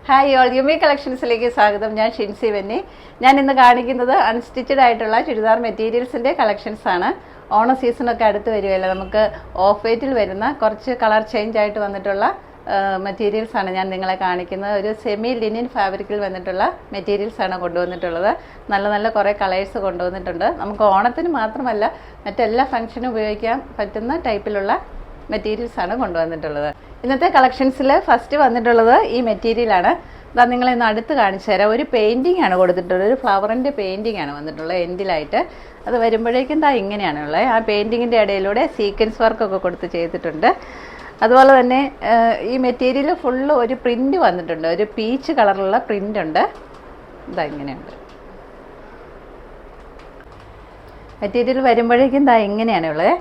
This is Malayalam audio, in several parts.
ഹായ് ഓൾ യുമി കളക്ഷൻസിലേക്ക് സ്വാഗതം. ഞാൻ ഷിൻസി വെന്നി. ഞാൻ ഇന്ന് കാണിക്കുന്നത് അൺസ്റ്റിച്ചഡ് ആയിട്ടുള്ള ചുരിദാർ മെറ്റീരിയൽസിൻ്റെ കളക്ഷൻസ് ആണ്. ഓണ സീസണൊക്കെ അടുത്ത് വരുമല്ലോ, നമുക്ക് ഓഫ് വൈറ്റിൽ വരുന്ന കുറച്ച് കളർ ചേഞ്ച് ആയിട്ട് വന്നിട്ടുള്ള മെറ്റീരിയൽസ് ആണ് ഞാൻ നിങ്ങളെ കാണിക്കുന്നത്. ഒരു സെമി ലിനിൻ ഫാബ്രിക്കിൽ വന്നിട്ടുള്ള മെറ്റീരിയൽസ് ആണ് കൊണ്ടുവന്നിട്ടുള്ളത്. നല്ല നല്ല കുറേ കളേഴ്സ് കൊണ്ടുവന്നിട്ടുണ്ട്. നമുക്ക് ഓണത്തിന് മാത്രമല്ല മറ്റെല്ലാ ഫംഗ്ഷനും ഉപയോഗിക്കാൻ പറ്റുന്ന ടൈപ്പിലുള്ള മെറ്റീരിയൽസ് ആണ് കൊണ്ടുവന്നിട്ടുള്ളത്. ഇന്നത്തെ കളക്ഷൻസിൽ ഫസ്റ്റ് വന്നിട്ടുള്ളത് ഈ മെറ്റീരിയലാണ്. ഇതാ നിങ്ങളെ ഒന്ന് അടുത്ത് കാണിച്ചു തരാം. ഒരു പെയിൻറ്റിംഗ് ആണ് കൊടുത്തിട്ടുള്ളത്. ഒരു ഫ്ലവറിൻ്റെ പെയിൻറ്റിംഗ് ആണ് വന്നിട്ടുള്ളത് എൻഡിലായിട്ട്. അത് വരുമ്പോഴേക്കും ഇതാ ഇങ്ങനെയാണുള്ളത്. ആ പെയിൻറ്റിങ്ങിൻ്റെ ഇടയിലൂടെ സീക്വൻസ് വർക്കൊക്കെ കൊടുത്ത് ചെയ്തിട്ടുണ്ട്. അതുപോലെ തന്നെ ഈ മെറ്റീരിയൽ ഫുള്ള് ഒരു പ്രിൻ്റ് വന്നിട്ടുണ്ട്. ഒരു പീച്ച് കളറുള്ള പ്രിൻ്റ് ഉണ്ട്. ഇതാ ഇങ്ങനെയുണ്ട് മെറ്റീരിയൽ വരുമ്പോഴേക്കും ഇതാ ഇങ്ങനെയാണുള്ളത്.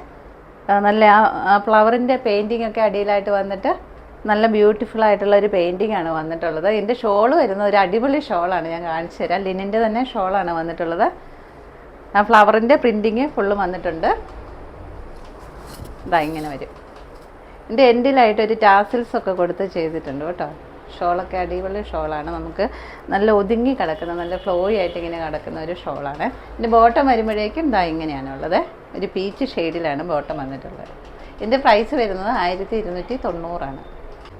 നല്ല ആ ഫ്ലവറിൻ്റെ പെയിൻറ്റിംഗ് ഒക്കെ അടിയിലായിട്ട് വന്നിട്ട് നല്ല ബ്യൂട്ടിഫുൾ ആയിട്ടുള്ള ഒരു പെയിൻറ്റിംഗ് ആണ് വന്നിട്ടുള്ളത്. ഇതിൻ്റെ ഷോള് വരുന്നത് ഒരു അടിപൊളി ഷോളാണ്, ഞാൻ കാണിച്ചു തരാം. ലിനിൻ്റെ തന്നെ ഷോളാണ് വന്നിട്ടുള്ളത്. ആ ഫ്ലവറിൻ്റെ പ്രിൻറ്റിങ് ഫുള്ള് വന്നിട്ടുണ്ട്. ഇതാ ഇങ്ങനെ വരും. ഇതിൻ്റെ എൻഡിലായിട്ട് ഒരു ടാസിൽസ് ഒക്കെ കൊടുത്ത് ചെയ്തിട്ടുണ്ട് കേട്ടോ. ഷോളൊക്കെ അടിപൊളി ഷോളാണ്. നമുക്ക് നല്ല ഒതുങ്ങി കിടക്കുന്ന, നല്ല ഫ്ലോയി ആയിട്ട് ഇങ്ങനെ കിടക്കുന്ന ഒരു ഷോളാണ്. ഇതിൻ്റെ ബോട്ടം വരുമ്പോഴേക്കും ഇതാ ഇങ്ങനെയാണുള്ളത്. ഒരു പീച്ച് ഷെയ്ഡിലാണ് ബോട്ടം വന്നിട്ടുള്ളത്. ഇതിൻ്റെ പ്രൈസ് വരുന്നത് 1290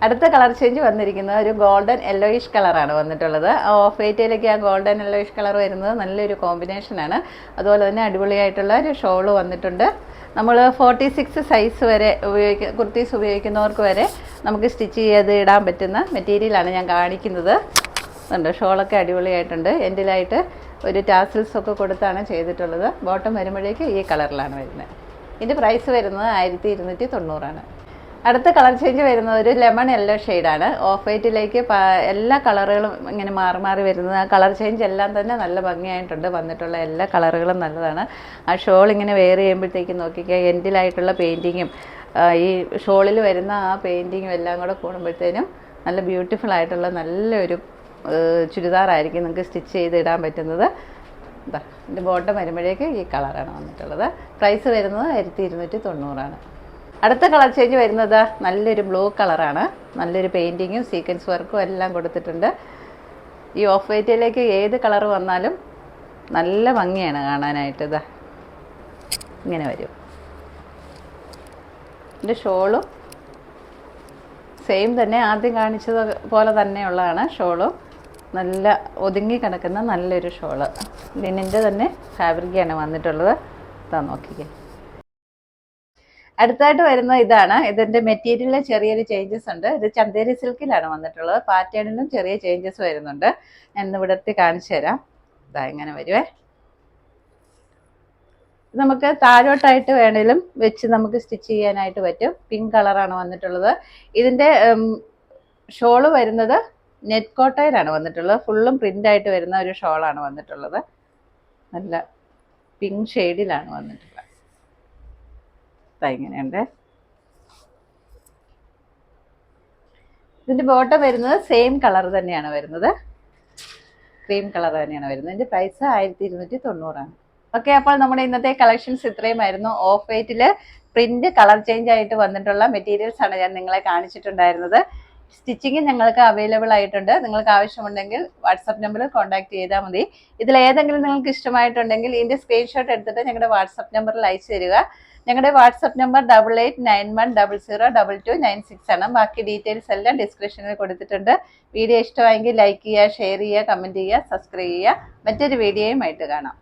അടുത്ത കളർ ചേഞ്ച് വന്നിരിക്കുന്നത് ഒരു ഗോൾഡൻ യെല്ലോയിഷ് കളറാണ് വന്നിട്ടുള്ളത്. ഓഫ് വൈറ്റിലേക്ക് ആ ഗോൾഡൻ യെല്ലോയിഷ് കളർ വരുന്നത് നല്ലൊരു കോമ്പിനേഷനാണ്. അതുപോലെ തന്നെ അടിപൊളിയായിട്ടുള്ള ഒരു ഷോള് വന്നിട്ടുണ്ട്. നമ്മൾ 46 സൈസ് വരെ കുർത്തീസ് ഉപയോഗിക്കുന്നവർക്ക് വരെ നമുക്ക് സ്റ്റിച്ച് ചെയ്ത് ഇടാൻ പറ്റുന്ന മെറ്റീരിയലാണ് ഞാൻ കാണിക്കുന്നത്. ഉണ്ട്, ഷോളൊക്കെ അടിപൊളിയായിട്ടുണ്ട്. എൻഡിലായിട്ട് ഒരു ടാസിൽസ് ഒക്കെ കൊടുത്താണ് ചെയ്തിട്ടുള്ളത്. ബോട്ടം വരുമ്പോഴേക്ക് ഈ കളറിലാണ് വരുന്നത്. ഇതിൻ്റെ പ്രൈസ് വരുന്നത് 1290 അടുത്ത കളർ ചേഞ്ച് വരുന്നത് ഒരു ലെമൺ യെല്ലോ ഷെയ്ഡാണ്. ഓഫ് വൈറ്റിലേക്ക് എല്ലാ കളറുകളും ഇങ്ങനെ മാറി മാറി വരുന്നത്. ആ കളർ ചേഞ്ച് എല്ലാം തന്നെ നല്ല ഭംഗിയായിട്ടുണ്ട്. വന്നിട്ടുള്ള എല്ലാ കളറുകളും നല്ലതാണ്. ആ ഷോൾ ഇങ്ങനെ വെയർ ചെയ്യുമ്പോഴത്തേക്കും നോക്കിക്കുക, എൻഡിലായിട്ടുള്ള പെയിൻറ്റിങ്ങും ഈ ഷോളിൽ വരുന്ന ആ പെയിൻറ്റിങ്ങും എല്ലാം കൂടെ കൂടുമ്പോഴത്തേനും നല്ല ബ്യൂട്ടിഫുൾ ആയിട്ടുള്ള നല്ലൊരു ചുരിദാറായിരിക്കും നിങ്ങൾക്ക് സ്റ്റിച്ച് ചെയ്ത് ഇടാൻ പറ്റുന്നത്. ഇതാ ഇതിൻ്റെ ബോട്ടം വരുമ്പോഴേക്ക് ഈ കളറാണ് വന്നിട്ടുള്ളത്. പ്രൈസ് വരുന്നത് 1290 അടുത്ത കളർ ചേഞ്ച് വരുന്നത് നല്ലൊരു ബ്ലൂ കളറാണ്. നല്ലൊരു പെയിൻറ്റിങ്ങും സീക്വൻസ് വർക്കും എല്ലാം കൊടുത്തിട്ടുണ്ട്. ഈ ഓഫ് വൈറ്റിലേക്ക് ഏത് കളർ വന്നാലും നല്ല ഭംഗിയാണ് കാണാനായിട്ട്. ഇതാ ഇങ്ങനെ വരും. ഇതിൻ്റെ ഷോളും സെയിം തന്നെ, ആദ്യം കാണിച്ചത് പോലെ തന്നെയുള്ളതാണ് ഷോളും. നല്ല ഒതുങ്ങി കിടക്കുന്ന നല്ലൊരു ഷോള്. ലിനിൻ്റെ തന്നെ ഫാബ്രിക്കാണ് വന്നിട്ടുള്ളത്. ഇതാ നോക്കിക്കേ. അടുത്തായിട്ട് വരുന്ന ഇതാണ്. ഇതിൻ്റെ മെറ്റീരിയലിൽ ചെറിയൊരു ചേഞ്ചസ് ഉണ്ട്. ഇത് ചന്തേരി സിൽക്കിലാണ് വന്നിട്ടുള്ളത്. പാറ്റേണിലും ചെറിയ ചേഞ്ചസ് വരുന്നുണ്ട്. ഞാൻ ഇന്ന് ഇവിടുത്തെ കാണിച്ചു തരാം. ഇതാ ഇങ്ങനെ വരുവേ. നമുക്ക് താഴോട്ടായിട്ട് വേണേലും വെച്ച് നമുക്ക് സ്റ്റിച്ച് ചെയ്യാനായിട്ട് പറ്റും. പിങ്ക് കളറാണ് വന്നിട്ടുള്ളത്. ഇതിൻ്റെ ഷോള് വരുന്നത് നെറ്റ് കോട്ടയിലാണ് വന്നിട്ടുള്ളത്. ഫുള്ളും പ്രിൻ്റായിട്ട് വരുന്ന ഒരു ഷോളാണ് വന്നിട്ടുള്ളത്. നല്ല പിങ്ക് ഷെയ്ഡിലാണ് വന്നിട്ടുള്ളത്. ഇങ്ങനെയുണ്ട്. ഇതിൻ്റെ ബോട്ടം വരുന്നത് സെയിം കളർ തന്നെയാണ് വരുന്നത്. ക്രീം കളർ തന്നെയാണ് വരുന്നത്. ഇതിൻ്റെ പ്രൈസ് 1290 ഓക്കെ. അപ്പോൾ നമ്മുടെ ഇന്നത്തെ കളക്ഷൻസ് ഇത്രയുമായിരുന്നു. ഓഫ് വൈറ്റിൽ പ്രിന്റ് കളർ ചേഞ്ച് ആയിട്ട് വന്നിട്ടുള്ള മെറ്റീരിയൽസ് ആണ് ഞാൻ നിങ്ങളെ കാണിച്ചിട്ടുണ്ടായിരുന്നത്. സ്റ്റിച്ചിങ് ഞങ്ങൾക്ക് അവൈലബിൾ ആയിട്ടുണ്ട്. നിങ്ങൾക്ക് ആവശ്യമുണ്ടെങ്കിൽ വാട്സപ്പ് നമ്പറിൽ കോൺടാക്ട് ചെയ്താൽ മതി. ഇതിൽ ഏതെങ്കിലും നിങ്ങൾക്ക് ഇഷ്ടമായിട്ടുണ്ടെങ്കിൽ ഇതിൻ്റെ സ്ക്രീൻഷോട്ട് എടുത്തിട്ട് ഞങ്ങളുടെ വാട്സപ്പ് നമ്പറിൽ അയച്ചു തരിക. ഞങ്ങളുടെ വാട്സപ്പ് നമ്പർ 8891002296 ആണ്. ബാക്കി ഡീറ്റെയിൽസ് എല്ലാം ഡിസ്ക്രിപ്ഷനിൽ കൊടുത്തിട്ടുണ്ട്. വീഡിയോ ഇഷ്ടമായെങ്കിൽ ലൈക്ക് ചെയ്യുക, ഷെയർ ചെയ്യുക, കമൻറ്റ് ചെയ്യുക, സബ്സ്ക്രൈബ് ചെയ്യുക. മറ്റൊരു വീഡിയോയുമായിട്ട് കാണാം.